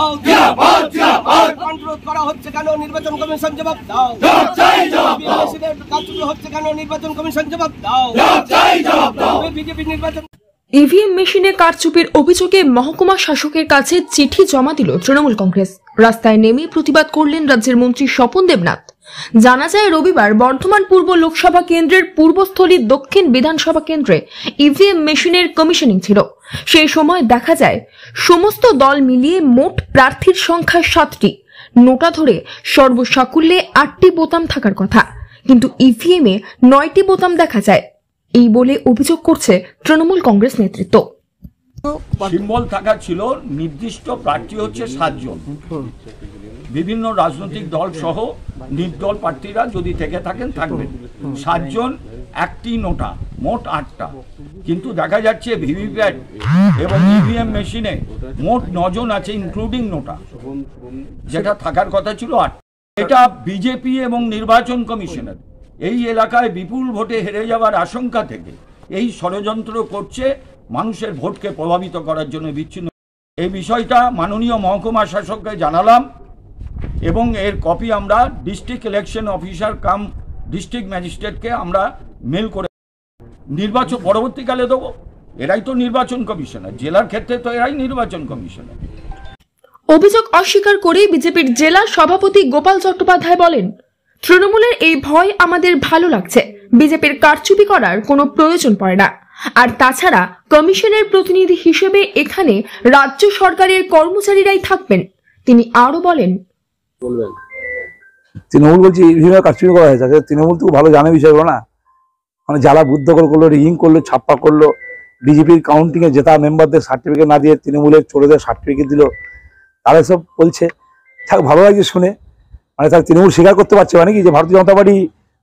দাও। অনুরোধ করা হচ্ছে কেন নির্বাচন কমিশন জবাব দাও। কারচুপি হচ্ছে কেন নির্বাচন কমিশন জবাব দাও। বিজেপি নির্বাচন ইভিএম মেশিনে কারচুপির অভিযোগে মহকুমা শাসকের কাছে চিঠি জমা দিল তৃণমূল কংগ্রেস। রাস্তায় নেমে প্রতিবাদ করলেন রাজ্যের মন্ত্রী স্বপন দেবনাথ। জানা যায় রবিবার বর্ধমান পূর্ব লোকসভা কেন্দ্রের পূর্বস্থলী দক্ষিণ বিধানসভা কেন্দ্রে ইভিএম মেশিনের কমিশনিং ছিল। সেই সময় দেখা যায় সমস্ত দল মিলিয়ে মোট প্রার্থীর সংখ্যা 7টি। নোটা ধরে সর্বসাকুল্যে 8টি বোতাম থাকার কথা, কিন্তু ইভিএম এ 9টি বোতাম দেখা যায়। এই বলে অভিযোগ করছে তৃণমূল কংগ্রেস নেতৃত্ব। সিম্বল থাকা ছিল নির্দিষ্ট প্রার্থী হচ্ছে 7 জন, বিভিন্ন রাজনৈতিক দল সহ নির্দল প্রার্থীরা যদি থেকে থাকেন থাকবেন 7 জন, একটি নোটা, মোট 8টা। কিন্তু দেখা যাচ্ছে ভিভিপ্যাট এবং ইভিএম মেশিনে মোট 9 জন আছে, ইনক্লুডিং নোটা, যেটা থাকার কথা ছিল 8। এটা বিজেপি এবং নির্বাচন কমিশনের এই এলাকায় বিপুল ভোটে হেরে যাওয়ার আশঙ্কা থেকে এই ষড়যন্ত্র করছে মানুষের ভোটকে প্রভাবিত করার জন্য বিচ্ছিন্ন। এই বিষয়টা মাননীয় মহকুমা শাসককে জানালাম এবং এর কপি আমরা district election officer cum district ম্যাজিস্ট্রেটকে আমরা মেল করে নির্বাচন পরবর্তীকালে দেবো। এরাই তো নির্বাচন কমিশনার, জেলার ক্ষেত্রে তো এরাই নির্বাচন কমিশনার। অভিযোগ অস্বীকার করে বিজেপির জেলা সভাপতি গোপাল চট্টোপাধ্যায় বলেন, তৃণমূলের এই ভয় আমাদের ভালো লাগছে। বিজেপির কারচুপি করার কোনো প্রয়োজন পড়ে না। আর তাছাড়া কমিশনের প্রতিনিধি হিসেবে এখানে রাজ্য সরকারের কর্মচারীরাই থাকবেন। তিনি আরো বলেন, তৃণমূল বলছি ইভিএম কারচুপি করা হয়েছে। তৃণমূল তো ভালো জানে বিষয়গুলো না, মানে জ্বালা বুদ্ধকর করলো, রিগিং করলো, ছাপ্পা করলো। বিজেপির কাউন্টিং এ জেতা মেম্বারদের সার্টিফিকেট না দিয়ে তৃণমূলের চোরদের সার্টিফিকেট দিল। তারা সব বলছে, থাক ভালো লাগছে শুনে। মানে তার তৃণমূল স্বীকার করতে পারছে মানে কি যে ভারতীয় জনতা পার্টি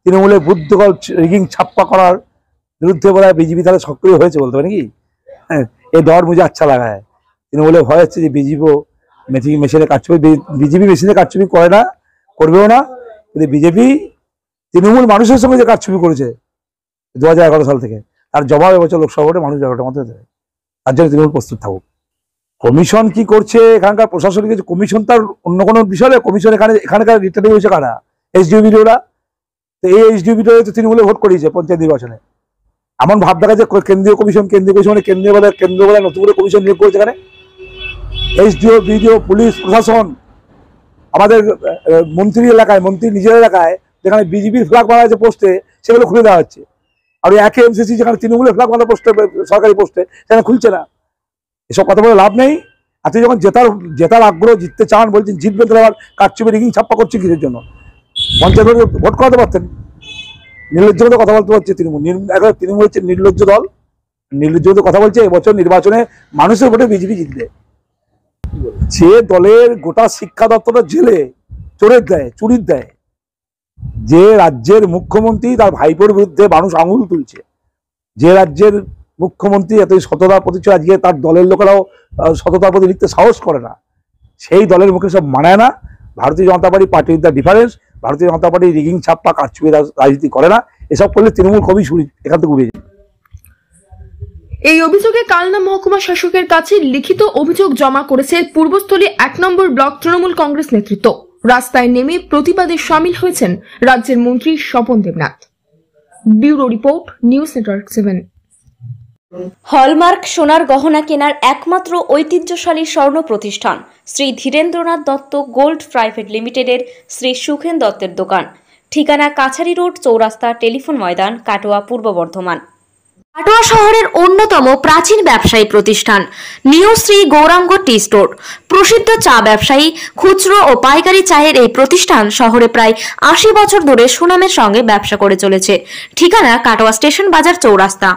তৃণমূলের বুদ্ধকর রিগিং ছাপ্পা করার বিরুদ্ধে বলা বিজেপি তাহলে সক্রিয় হয়েছে বলতে পারে নাকি। হ্যাঁ, এই ডর মুঝে আচ্ছা লাগা হয়। তৃণমূলের ভয় হচ্ছে যে বিজেপিও মেশিনে কারচুপি, বিজেপি মেশিনে কারচুপি করে না, করবেও না। কিন্তু বিজেপি তৃণমূল মানুষের সঙ্গে যে কারচুপি করেছে 2011 সাল থেকে, তার জবাব এবছর লোকসভা ভোটে মানুষ 11টার মধ্যে দেবে। তার জন্য তৃণমূল প্রস্তুত থাকুক। কমিশন কি করছে এখানকার প্রশাসনিক কমিশন তার অন্য কোনো বিষয়। কমিশন এখানকার রিটার্নিং হয়েছে কারা? এসডিওবিডিওরা। তো এই এসডিওবিডিও তো তৃণমূলে ভোট করিয়েছে পঞ্চায়েত নির্বাচনে। এমন ভাব দেখা যায় কেন্দ্রীয় কমিশন কেন্দ্রীয় বেলায় নতুন করে কমিশন নিয়োগ করেছে। এখানে এসডিও, বিডিও, পুলিশ প্রশাসন, আমাদের মন্ত্রী এলাকায়, মন্ত্রী নিজের এলাকায় যেখানে বিজেপির ফ্ল্যাগ মারা আছে পোস্টে, সেগুলো খুলে দেওয়া হচ্ছে। আর ওই একে এমসিসি যেখানে তৃণমূলের ফ্ল্যাগ মারা পোস্টে, সরকারি পোস্টে, সেখানে খুলছে না। এসব কথা বলে লাভ নেই। আপনি যখন জেতার আগ্রহ, জিততে চান, বলছেন জিতবেন, তাহলে আবার কারচুপি রিগিং ছাপ্পা করছে কিসের জন্য? পঞ্চায়েত ভোট করাতে পারতেন। নির্লজ্জ কথা বলতে পারছে তৃণমূল। তৃণমূল হচ্ছে নির্লজ্জ দল, নির্লজ্জ কথা বলছে। এবছর নির্বাচনে মানুষের ভোটে বিজেপি জিতবে। যে দলের গোটা শিক্ষা দপ্তরটা জেলে চোরের দেয়, চুরির দেয়, যে রাজ্যের মুখ্যমন্ত্রী তার ভাইপোর বিরুদ্ধে মানুষ আঙুল তুলছে, যে রাজ্যের মুখ্যমন্ত্রী এত সততার প্রতি, আজকে তার দলের লোকেরাও সততার প্রতি লিখতে সাহস করে না, সেই দলের মুখে সব মানায় না। ভারতীয় জনতা পার্টি উইথ দ্য ডিফারেন্স। ভারতীয় জনতা পার্টি রিগিং ছাপ্পা কারচুপি রাজনীতি করে না। এসব করলে তৃণমূল কবি শুরু এখান থেকে উড়ে যায়। এই অভিযোগে কালনা মহকুমা শাসকের কাছে লিখিত অভিযোগ জমা করেছে পূর্বস্থলী 1 নম্বর ব্লক তৃণমূল কংগ্রেস নেতৃত্ব। রাস্তায় নেমে প্রতিবাদে সামিল হয়েছেন রাজ্যের মন্ত্রী Swapan Debnath. Bureau report, news network 7। Hallmark সোনার গহনা কেনার একমাত্র ঐতিহ্যশালী স্বর্ণ প্রতিষ্ঠান শ্রী ধীরেন্দ্রনাথ দত্ত গোল্ড প্রাইভেট লিমিটেডের শ্রী সুখেন দত্তের দোকান। ঠিকানা কাছারি রোড, চৌরাস্তা, টেলিফোন ময়দান, কাটোয়া, পূর্ব বর্ধমান। কাটোয়া শহরের অন্যতম প্রাচীন ব্যবসায়ী প্রতিষ্ঠান new Shri Gauranga tea store. প্রসিদ্ধ চা ব্যবসায়ী, খুচরো ও পাইকারি চায়ের এই প্রতিষ্ঠান শহরে প্রায় 80 বছর ধরে সুনামের সঙ্গে ব্যবসা করে চলেছে। ঠিকানা কাটোয়া স্টেশন বাজার, চৌরাস্তা।